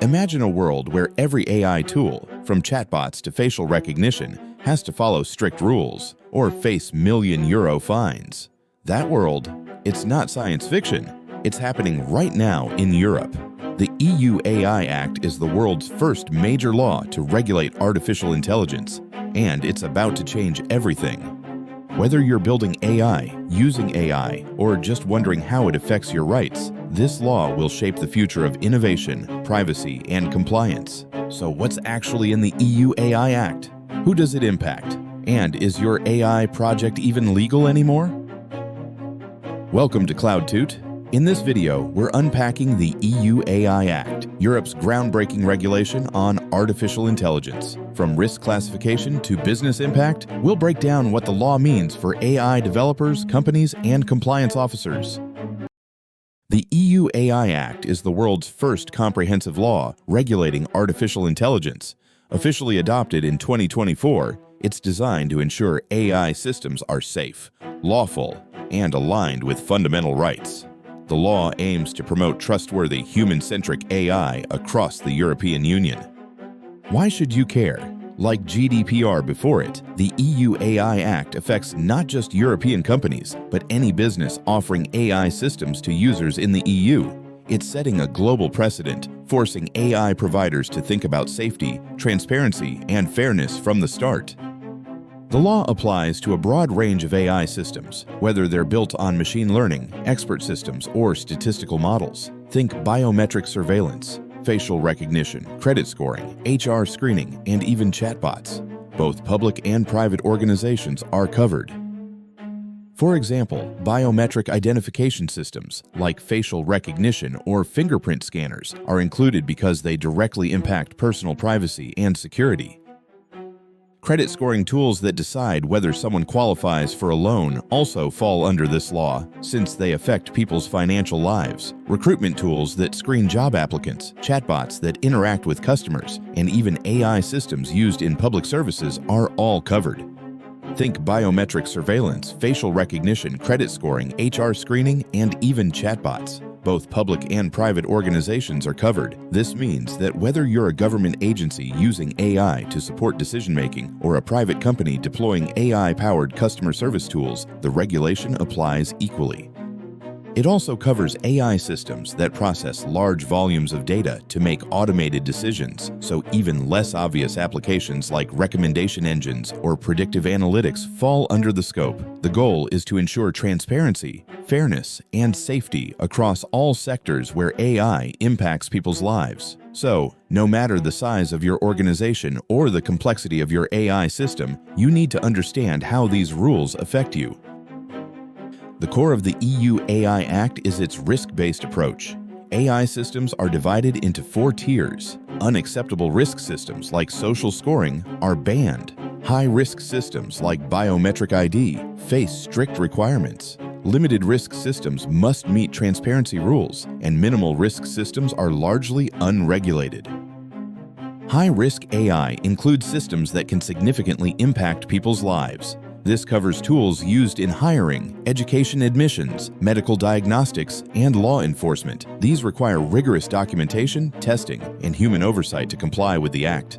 Imagine a world where every AI tool, from chatbots to facial recognition, has to follow strict rules or face million-euro fines. That world, it's not science fiction. It's happening right now in Europe. The EU AI Act is the world's first major law to regulate artificial intelligence, and it's about to change everything. Whether you're building AI, using AI, or just wondering how it affects your rights, this law will shape the future of innovation, privacy, and compliance. So what's actually in the EU AI Act? Who does it impact? And is your AI project even legal anymore? Welcome to C-Tute. In this video, we're unpacking the EU AI Act, Europe's groundbreaking regulation on artificial intelligence. From risk classification to business impact, we'll break down what the law means for AI developers, companies, and compliance officers. The EU AI Act is the world's first comprehensive law regulating artificial intelligence. Officially adopted in 2024, it's designed to ensure AI systems are safe, lawful, and aligned with fundamental rights. The law aims to promote trustworthy, human-centric AI across the European Union. Why should you care? Like GDPR before it, the EU AI Act affects not just European companies, but any business offering AI systems to users in the EU. It's setting a global precedent, forcing AI providers to think about safety, transparency, and fairness from the start. The law applies to a broad range of AI systems, whether they're built on machine learning, expert systems, or statistical models. Think biometric surveillance, facial recognition, credit scoring, HR screening, and even chatbots. Both public and private organizations are covered. For example, biometric identification systems like facial recognition or fingerprint scanners are included because they directly impact personal privacy and security. Credit scoring tools that decide whether someone qualifies for a loan also fall under this law, since they affect people's financial lives. Recruitment tools that screen job applicants, chatbots that interact with customers, and even AI systems used in public services are all covered. Think biometric surveillance, facial recognition, credit scoring, HR screening, and even chatbots. Both public and private organizations are covered. This means that whether you're a government agency using AI to support decision-making or a private company deploying AI-powered customer service tools, the regulation applies equally. It also covers AI systems that process large volumes of data to make automated decisions, so even less obvious applications like recommendation engines or predictive analytics fall under the scope. The goal is to ensure transparency, fairness, and safety across all sectors where AI impacts people's lives. So, no matter the size of your organization or the complexity of your AI system, you need to understand how these rules affect you. The core of the EU AI Act is its risk-based approach. AI systems are divided into 4 tiers. Unacceptable risk systems like social scoring are banned. High-risk systems like biometric ID face strict requirements. Limited risk systems must meet transparency rules, and minimal risk systems are largely unregulated. High-risk AI includes systems that can significantly impact people's lives. This covers tools used in hiring, education admissions, medical diagnostics, and law enforcement. These require rigorous documentation, testing, and human oversight to comply with the Act.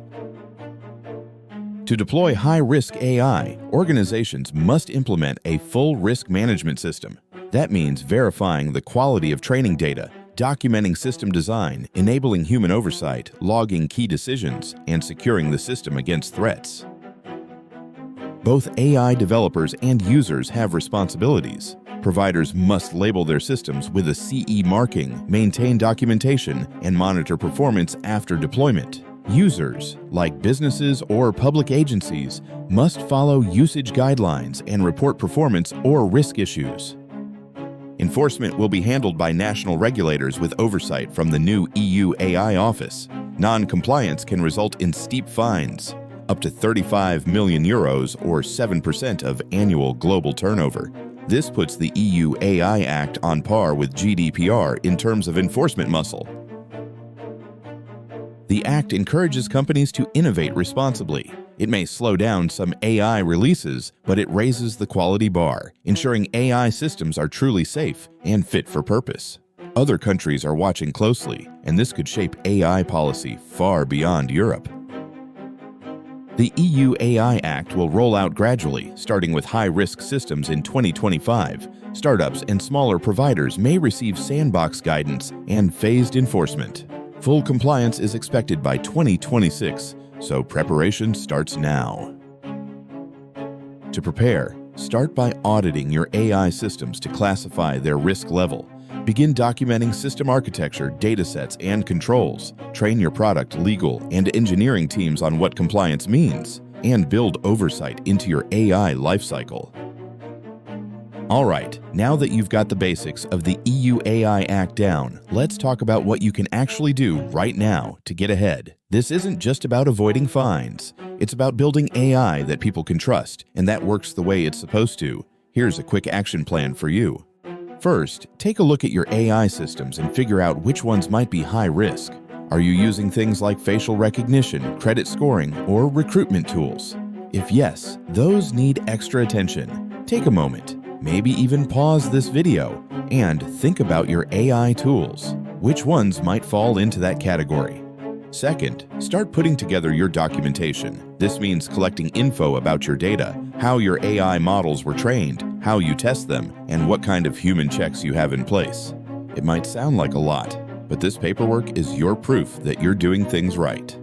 To deploy high-risk AI, organizations must implement a full risk management system. That means verifying the quality of training data, documenting system design, enabling human oversight, logging key decisions, and securing the system against threats. Both AI developers and users have responsibilities. Providers must label their systems with a CE marking, maintain documentation, and monitor performance after deployment. Users, like businesses or public agencies, must follow usage guidelines and report performance or risk issues. Enforcement will be handled by national regulators with oversight from the new EU AI Office. Non-compliance can result in steep fines, up to 35 million euros or 7% of annual global turnover. This puts the EU AI Act on par with GDPR in terms of enforcement muscle. The Act encourages companies to innovate responsibly. It may slow down some AI releases, but it raises the quality bar, ensuring AI systems are truly safe and fit for purpose. Other countries are watching closely, and this could shape AI policy far beyond Europe. The EU AI Act will roll out gradually, starting with high-risk systems in 2025. Startups and smaller providers may receive sandbox guidance and phased enforcement. Full compliance is expected by 2026, so preparation starts now. To prepare, start by auditing your AI systems to classify their risk level. Begin documenting system architecture, datasets, and controls. Train your product, legal, and engineering teams on what compliance means, and build oversight into your AI lifecycle. All right, now that you've got the basics of the EU AI Act down, let's talk about what you can actually do right now to get ahead. This isn't just about avoiding fines. It's about building AI that people can trust, and that works the way it's supposed to. Here's a quick action plan for you. First, take a look at your AI systems and figure out which ones might be high risk. Are you using things like facial recognition, credit scoring, or recruitment tools? If yes, those need extra attention. Take a moment, maybe even pause this video, and think about your AI tools. Which ones might fall into that category? Second, start putting together your documentation. This means collecting info about your data, how your AI models were trained, how you test them, and what kind of human checks you have in place. It might sound like a lot, but this paperwork is your proof that you're doing things right.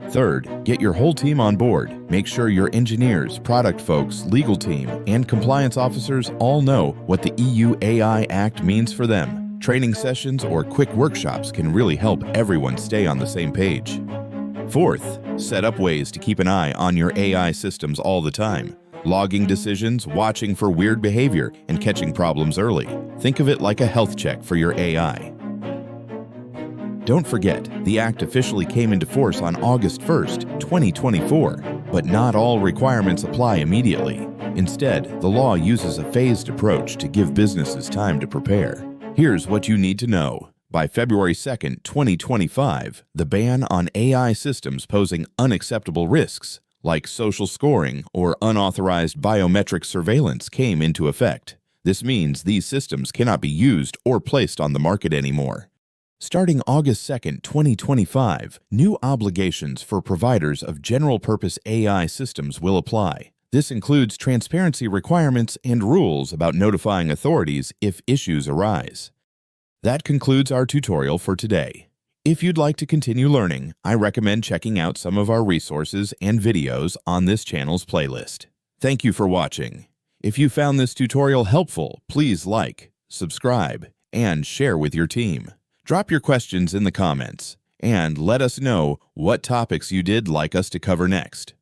Third, get your whole team on board. Make sure your engineers, product folks, legal team, and compliance officers all know what the EU AI Act means for them. Training sessions or quick workshops can really help everyone stay on the same page. Fourth, set up ways to keep an eye on your AI systems all the time. Logging decisions, watching for weird behavior, and catching problems early. Think of it like a health check for your AI. Don't forget, the Act officially came into force on August 1st, 2024, but not all requirements apply immediately. Instead, the law uses a phased approach to give businesses time to prepare. Here's what you need to know. By February 2nd, 2025, the ban on AI systems posing unacceptable risks, like social scoring or unauthorized biometric surveillance, came into effect. This means these systems cannot be used or placed on the market anymore. Starting August 2nd, 2025, new obligations for providers of general-purpose AI systems will apply. This includes transparency requirements and rules about notifying authorities if issues arise. That concludes our tutorial for today. If you'd like to continue learning, I recommend checking out some of our resources and videos on this channel's playlist. Thank you for watching. If you found this tutorial helpful, please like, subscribe, and share with your team. Drop your questions in the comments, and let us know what topics you did like us to cover next.